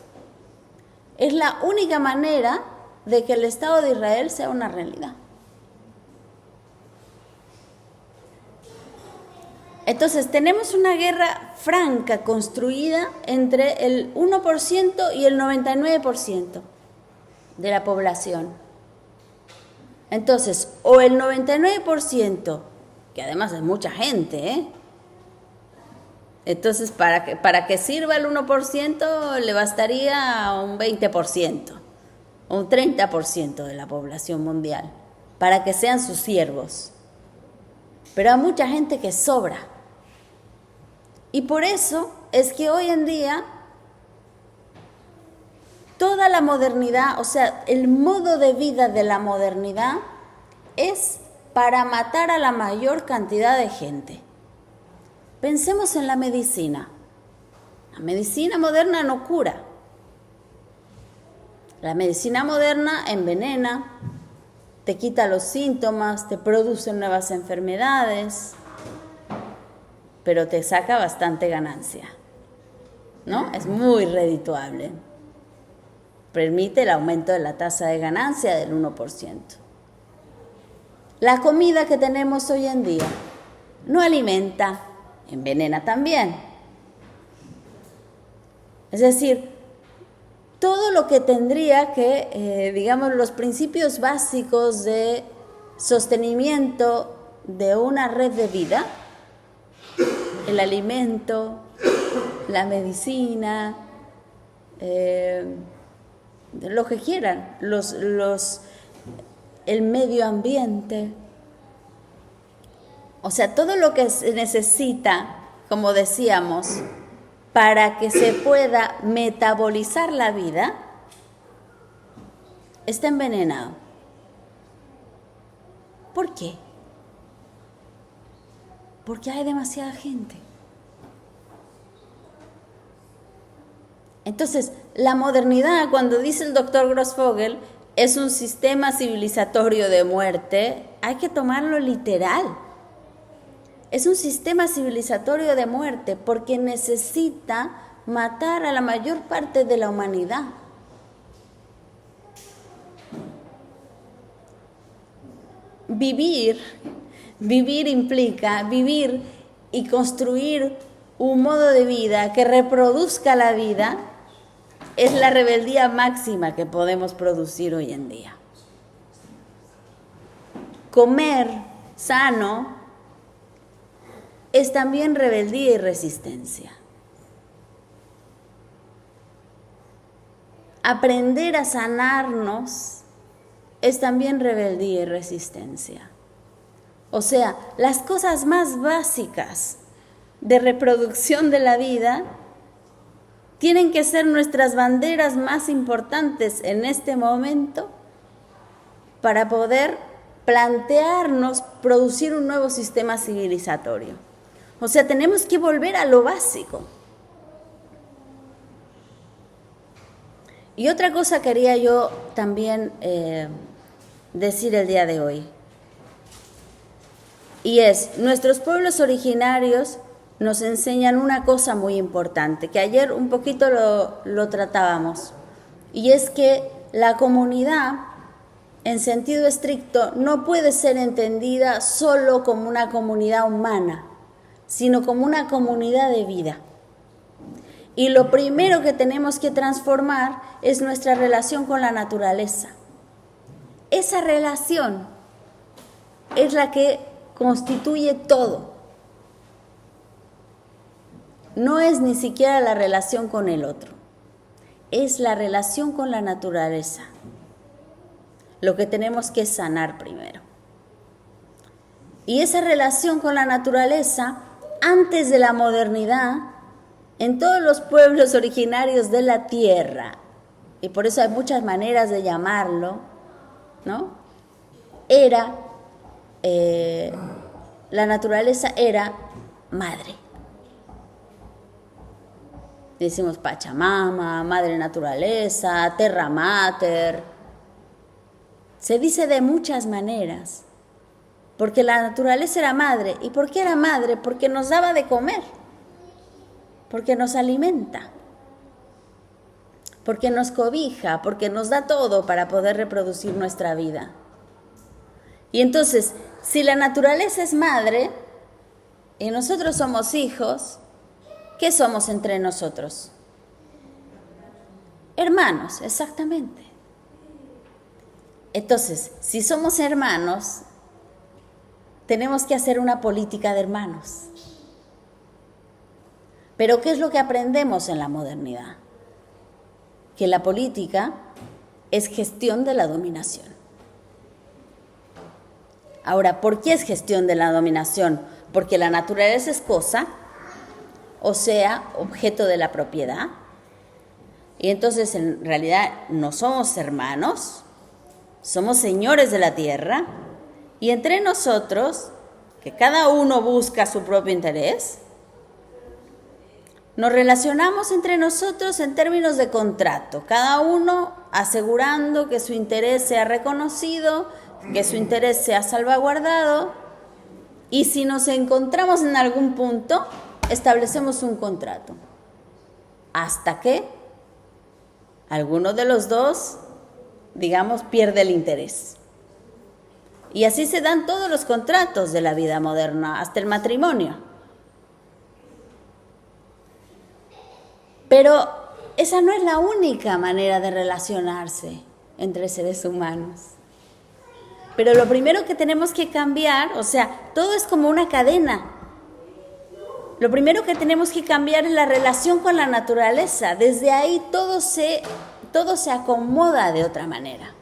Es la única manera de que el Estado de Israel sea una realidad. Entonces, tenemos una guerra franca construida entre el 1% y el 99% de la población. Entonces, o el 99%, que además es mucha gente, Entonces, para que sirva el 1%, le bastaría un 20%, o un 30% de la población mundial, para que sean sus siervos. Pero hay mucha gente que sobra. Y por eso es que hoy en día toda la modernidad, o sea, el modo de vida de la modernidad es para matar a la mayor cantidad de gente. Pensemos en la medicina. La medicina moderna no cura. La medicina moderna envenena, te quita los síntomas, te produce nuevas enfermedades, pero te saca bastante ganancia, ¿no? Es muy redituable. Permite el aumento de la tasa de ganancia del 1%. La comida que tenemos hoy en día no alimenta, envenena también. Es decir, todo lo que tendría que, los principios básicos de sostenimiento de una red de vida, el alimento, la medicina, lo que quieran, el medio ambiente, o sea, todo lo que se necesita, como decíamos, para que se pueda metabolizar la vida, está envenenado. ¿Por qué? Porque hay demasiada gente. Entonces, la modernidad, cuando dice el doctor Grossfogel, es un sistema civilizatorio de muerte, hay que tomarlo literal. Es un sistema civilizatorio de muerte porque necesita matar a la mayor parte de la humanidad. Vivir implica vivir y construir un modo de vida que reproduzca la vida, es la rebeldía máxima que podemos producir hoy en día. comer sano es también rebeldía y resistencia. Aprender a sanarnos es también rebeldía y resistencia. O sea, las cosas más básicas de reproducción de la vida tienen que ser nuestras banderas más importantes en este momento para poder plantearnos producir un nuevo sistema civilizatorio. O sea, tenemos que volver a lo básico. Y otra cosa quería yo también decir el día de hoy. Y es, nuestros pueblos originarios nos enseñan una cosa muy importante, que ayer un poquito lo tratábamos. Y es que la comunidad, en sentido estricto, no puede ser entendida solo como una comunidad humana, sino como una comunidad de vida. Y lo primero que tenemos que transformar es nuestra relación con la naturaleza. Esa relación es la que constituye todo. No es ni siquiera la relación con el otro, es la relación con la naturaleza. Lo que tenemos que sanar primero. Y esa relación con la naturaleza, antes de la modernidad, en todos los pueblos originarios de la tierra, y por eso hay muchas maneras de llamarlo, ¿no? La naturaleza era madre. Decimos Pachamama, madre naturaleza, terra mater. Se dice de muchas maneras, porque la naturaleza era madre. ¿Y por qué era madre? Porque nos daba de comer, porque nos alimenta, porque nos cobija, porque nos da todo para poder reproducir nuestra vida. Y entonces, si la naturaleza es madre y nosotros somos hijos, ¿qué somos entre nosotros? Hermanos, exactamente. Entonces, si somos hermanos, tenemos que hacer una política de hermanos. Pero ¿qué es lo que aprendemos en la modernidad? Que la política es gestión de la dominación. Ahora, ¿por qué es gestión de la dominación? Porque la naturaleza es cosa, o sea, objeto de la propiedad. Y entonces, en realidad, no somos hermanos, somos señores de la tierra, y entre nosotros, que cada uno busca su propio interés, nos relacionamos entre nosotros en términos de contrato, cada uno asegurando que su interés sea reconocido, que su interés sea salvaguardado, y si nos encontramos en algún punto, establecemos un contrato, hasta que alguno de los dos, digamos, pierde el interés. Y así se dan todos los contratos de la vida moderna, hasta el matrimonio. Pero esa no es la única manera de relacionarse entre seres humanos. Pero lo primero que tenemos que cambiar, o sea, todo es como una cadena. Lo primero que tenemos que cambiar es la relación con la naturaleza. Desde ahí todo se acomoda de otra manera.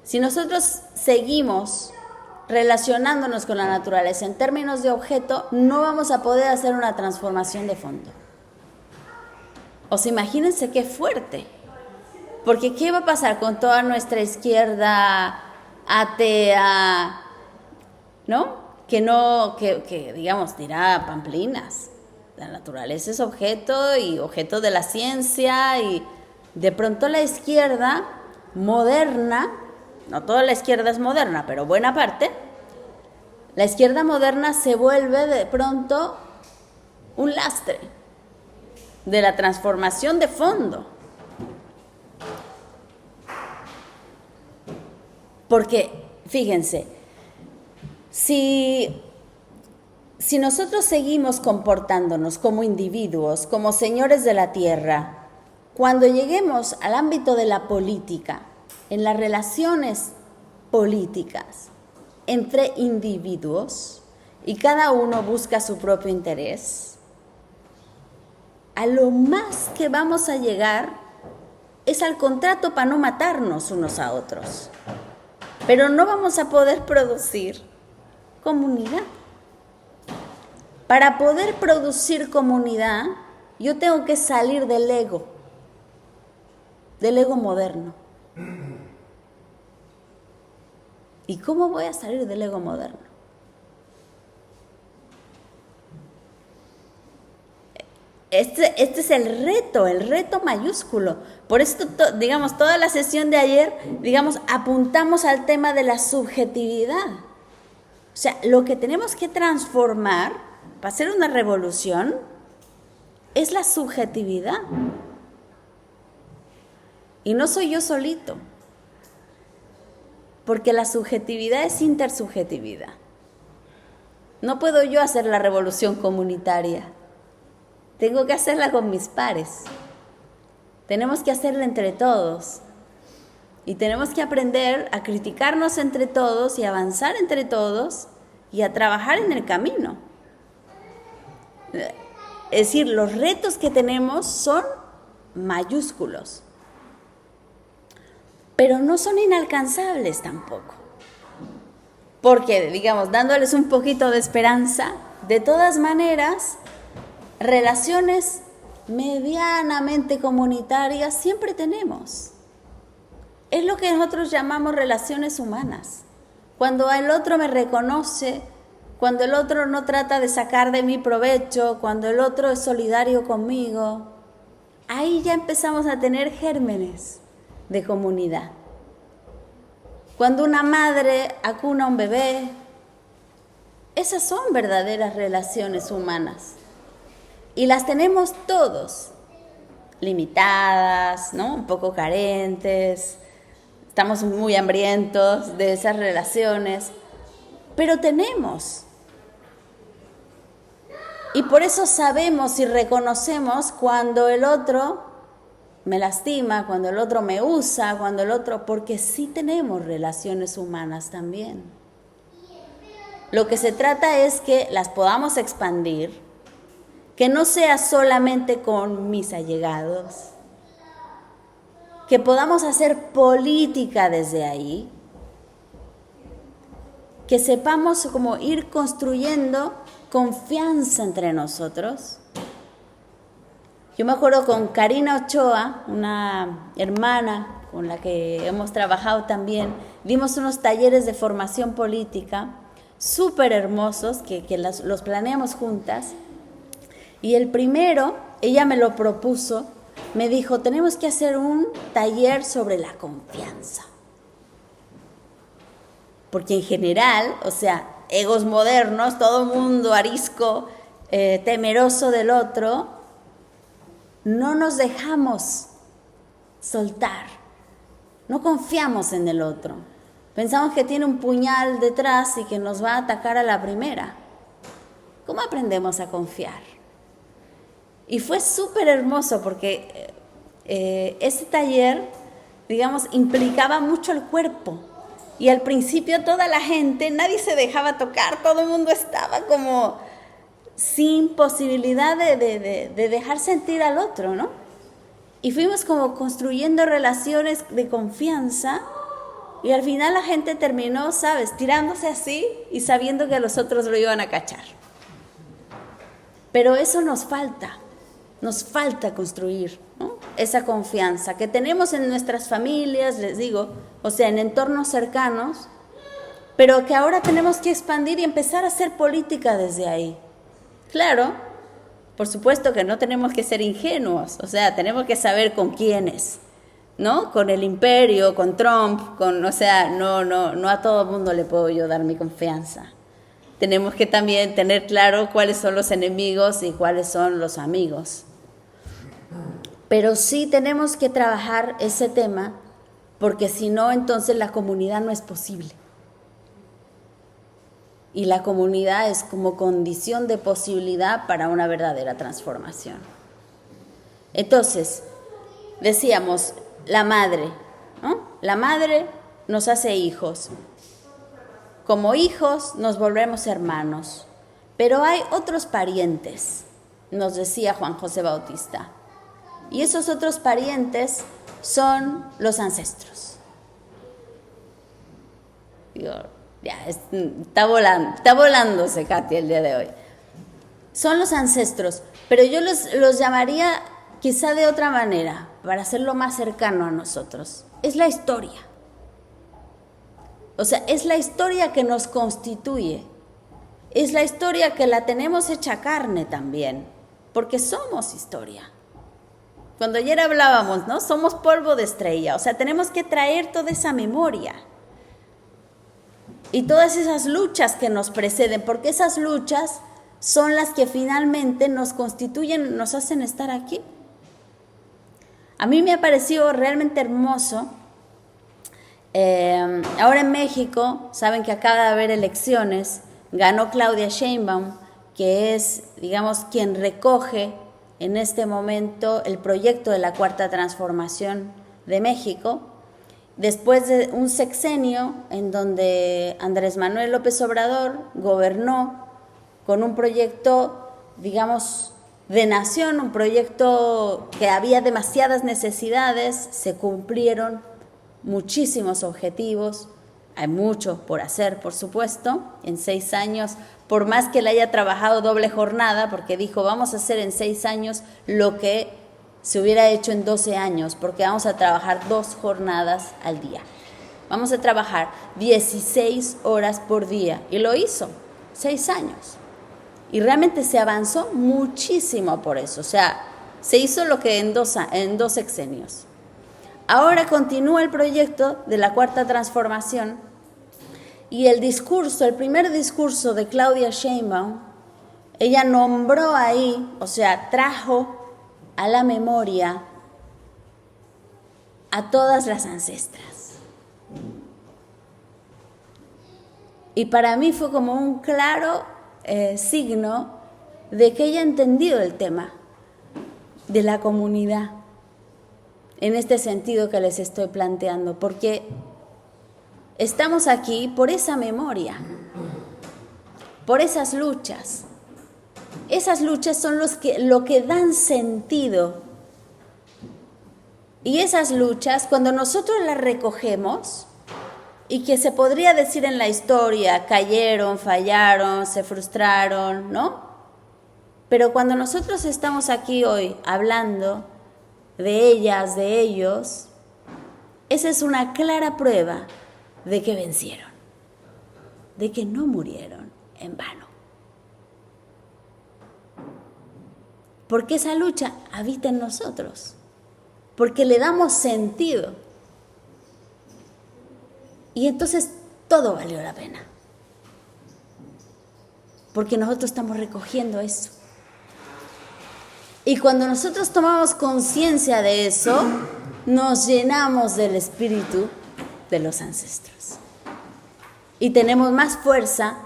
Si nosotros seguimos relacionándonos con la naturaleza en términos de objeto, no vamos a poder hacer una transformación de fondo. O sea, imagínense qué fuerte. Porque ¿qué va a pasar con toda nuestra izquierda atea, ¿no? Que digamos, dirá pamplinas. La naturaleza es objeto y objeto de la ciencia, y de pronto la izquierda moderna, no toda la izquierda es moderna, pero buena parte, la izquierda moderna se vuelve de pronto un lastre de la transformación de fondo. Porque, fíjense, si nosotros seguimos comportándonos como individuos, como señores de la tierra, cuando lleguemos al ámbito de la política, en las relaciones políticas entre individuos y cada uno busca su propio interés, a lo más que vamos a llegar es al contrato para no matarnos unos a otros. Pero no vamos a poder producir comunidad. Para poder producir comunidad, yo tengo que salir del ego moderno. ¿Y cómo voy a salir del ego moderno? Este es el reto mayúsculo. Por esto, digamos, toda la sesión de ayer, digamos, apuntamos al tema de la subjetividad. O sea, lo que tenemos que transformar para hacer una revolución es la subjetividad. Y no soy yo solito, porque la subjetividad es intersubjetividad. No puedo yo hacer la revolución comunitaria. Tengo que hacerla con mis pares. Tenemos que hacerla entre todos. Y tenemos que aprender a criticarnos entre todos y a avanzar entre todos y a trabajar en el camino. Es decir, los retos que tenemos son mayúsculos, pero no son inalcanzables tampoco. Porque, digamos, dándoles un poquito de esperanza, de todas maneras, relaciones medianamente comunitarias siempre tenemos. Es lo que nosotros llamamos relaciones humanas. Cuando el otro me reconoce, cuando el otro no trata de sacar de mí provecho, cuando el otro es solidario conmigo, ahí ya empezamos a tener gérmenes de comunidad. Cuando una madre acuna a un bebé, esas son verdaderas relaciones humanas. Y las tenemos todos, limitadas, ¿no? Un poco carentes, estamos muy hambrientos de esas relaciones, pero tenemos. Y por eso sabemos y reconocemos cuando el otro me lastima, cuando el otro me usa, cuando el otro, porque sí tenemos relaciones humanas también. Lo que se trata es que las podamos expandir, que no sea solamente con mis allegados, que podamos hacer política desde ahí, que sepamos cómo ir construyendo confianza entre nosotros. Yo me acuerdo con Karina Ochoa, una hermana con la que hemos trabajado también, dimos unos talleres de formación política súper hermosos que los planeamos juntas. Y el primero, ella me lo propuso, me dijo, tenemos que hacer un taller sobre la confianza. Porque en general, o sea, egos modernos, todo mundo arisco, temeroso del otro, no nos dejamos soltar, no confiamos en el otro. Pensamos que tiene un puñal detrás y que nos va a atacar a la primera. ¿Cómo aprendemos a confiar? Y fue súper hermoso porque ese taller, digamos, implicaba mucho el cuerpo. Y al principio toda la gente, nadie se dejaba tocar, todo el mundo estaba como sin posibilidad de dejar sentir al otro, ¿no? Y fuimos como construyendo relaciones de confianza y al final la gente terminó, ¿sabes?, tirándose así y sabiendo que los otros lo iban a cachar. Pero eso nos falta construir, ¿no?, esa confianza que tenemos en nuestras familias, les digo, o sea, en entornos cercanos, pero que ahora tenemos que expandir y empezar a hacer política desde ahí. Claro, por supuesto que no tenemos que ser ingenuos, o sea, tenemos que saber con quiénes, ¿no? Con el imperio, con Trump, o sea, no a todo mundo le puedo yo dar mi confianza. Tenemos que también tener claro cuáles son los enemigos y cuáles son los amigos. Pero sí tenemos que trabajar ese tema, porque si no, entonces la comunidad no es posible. Y la comunidad es como condición de posibilidad para una verdadera transformación. Entonces, decíamos, la madre, ¿no? La madre nos hace hijos. Como hijos nos volvemos hermanos. Pero hay otros parientes, nos decía Juan José Bautista. Y esos otros parientes son los ancestros. Está volándose Katia el día de hoy. Son los ancestros, pero yo los llamaría quizá de otra manera, para hacerlo más cercano a nosotros. Es la historia. O sea, es la historia que nos constituye. Es la historia que la tenemos hecha carne también, porque somos historia. Cuando ayer hablábamos, ¿no? Somos polvo de estrella, o sea, tenemos que traer toda esa memoria. Y todas esas luchas que nos preceden, porque esas luchas son las que finalmente nos constituyen, nos hacen estar aquí. A mí me ha parecido realmente hermoso. Ahora en México, saben que acaba de haber elecciones, ganó Claudia Sheinbaum, que es, digamos, quien recoge en este momento el proyecto de la Cuarta Transformación de México, después de un sexenio en donde Andrés Manuel López Obrador gobernó con un proyecto, digamos, de nación, un proyecto que había demasiadas necesidades, se cumplieron muchísimos objetivos, hay mucho por hacer, por supuesto, en 6 años, por más que él haya trabajado doble jornada, porque dijo, vamos a hacer en 6 años lo que se hubiera hecho en 12 años, porque vamos a trabajar 2 jornadas al día. Vamos a trabajar 16 horas por día, y lo hizo, 6 años. Y realmente se avanzó muchísimo por eso, o sea, se hizo lo que en 2 sexenios. Ahora continúa el proyecto de la Cuarta Transformación y el primer discurso de Claudia Sheinbaum, ella nombró ahí, o sea, trajo a la memoria a todas las ancestras. Y para mí fue como un claro signo de que ella ha entendido el tema de la comunidad, en este sentido que les estoy planteando, porque estamos aquí por esa memoria, por esas luchas. Esas luchas son lo que dan sentido. Y esas luchas, cuando nosotros las recogemos, y que se podría decir en la historia, cayeron, fallaron, se frustraron, ¿no? Pero cuando nosotros estamos aquí hoy hablando de ellas, de ellos, esa es una clara prueba de que vencieron, de que no murieron en vano. Porque esa lucha habita en nosotros, porque le damos sentido. Y entonces todo valió la pena, porque nosotros estamos recogiendo eso. Y cuando nosotros tomamos conciencia de eso, nos llenamos del espíritu de los ancestros. Y tenemos más fuerza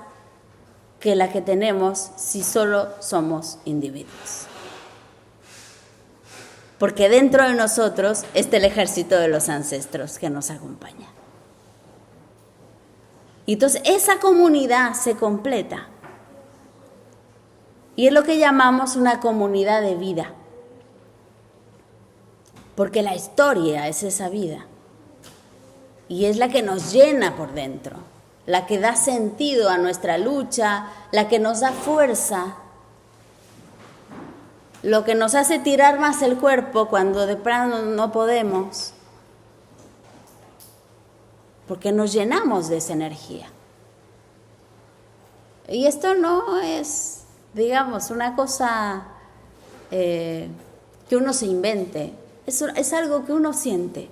que la que tenemos si solo somos individuos. Porque dentro de nosotros está el ejército de los ancestros que nos acompaña. Y entonces esa comunidad se completa. Y es lo que llamamos una comunidad de vida. Porque la historia es esa vida. Y es la que nos llena por dentro, la que da sentido a nuestra lucha, la que nos da fuerza, lo que nos hace tirar más el cuerpo cuando de plano no podemos, porque nos llenamos de esa energía. Y esto no es, digamos, una cosa que uno se invente, es algo que uno siente.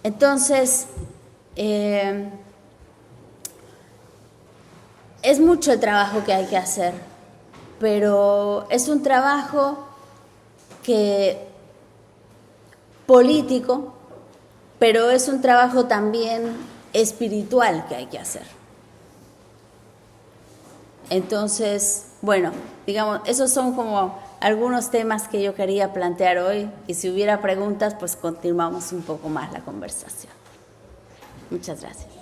Entonces, es mucho el trabajo que hay que hacer, pero es un trabajo político, pero es un trabajo también espiritual que hay que hacer. Entonces, bueno, digamos, esos son como algunos temas que yo quería plantear hoy y si hubiera preguntas, pues continuamos un poco más la conversación. Muchas gracias.